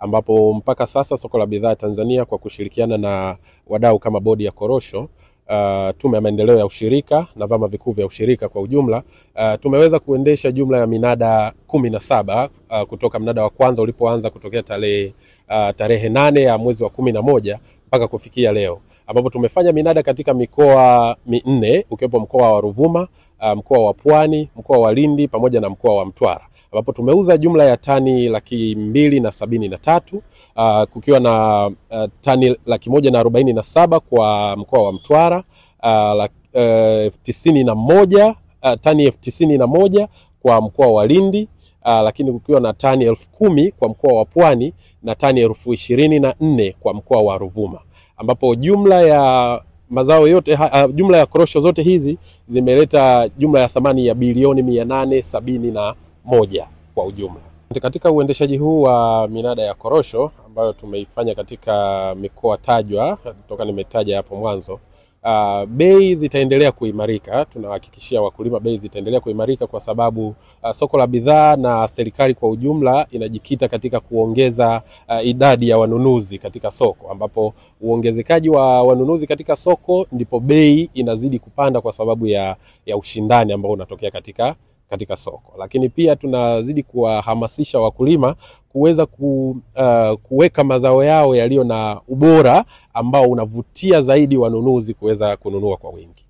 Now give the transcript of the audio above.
ambapo mpaka sasa soko la bidhaa Tanzania kwa kushirikiana na wadau kama bodi ya korosho, tume ya maendeleo ya ushirika na vyama vikuu vya ushirika kwa ujumla, tumeweza kuendesha jumla ya minada 17 kutoka mnada wa kwanza ulipoanza kutokea tarehe 8 ya mwezi wa 11 mpaka kufikia leo, ambapo tumefanya minada katika mikoa 4 ukiwepo mkoa wa Ruvuma, mkoa wa Pwani, mkoa wa Lindi pamoja na mkoa wa Mtwara, ambapo tumeuza jumla ya tani 273, kukiwa na tani 147 kwa mkoa wa Mtwara, tani 91 kwa mkoa wa Lindi, lakini kukiwa na tani 10,000 kwa mkoa wa Pwani na tani 24,000 kwa mkoa wa Ruvuma, ambapo jumla ya mazao yote, jumla ya korosho zote hizi zimeleta jumla ya thamani ya bilioni 871 kwa ujumla. Katika uendeshaji huu wa minada ya korosho ambayo tumeifanya katika mikoa tajwa toka nimetaja hapo mwanzo, bei zitaendelea kuimarika. Tunahakikishia wakulima bei zitaendelea kuimarika kwa sababu soko la bidhaa na serikali kwa ujumla inajikita katika kuongeza idadi ya wanunuzi katika soko, ambapo uongezekaji wa wanunuzi katika soko ndipo bei inazidi kupanda kwa sababu ya ushindani ambao unatokea katika soko. Lakini pia tunazidi kuwahamasisha wakulima kuweza kuweka mazao yao yaliyo na ubora ambao unavutia zaidi wanunuzi kuweza kununua kwa wingi.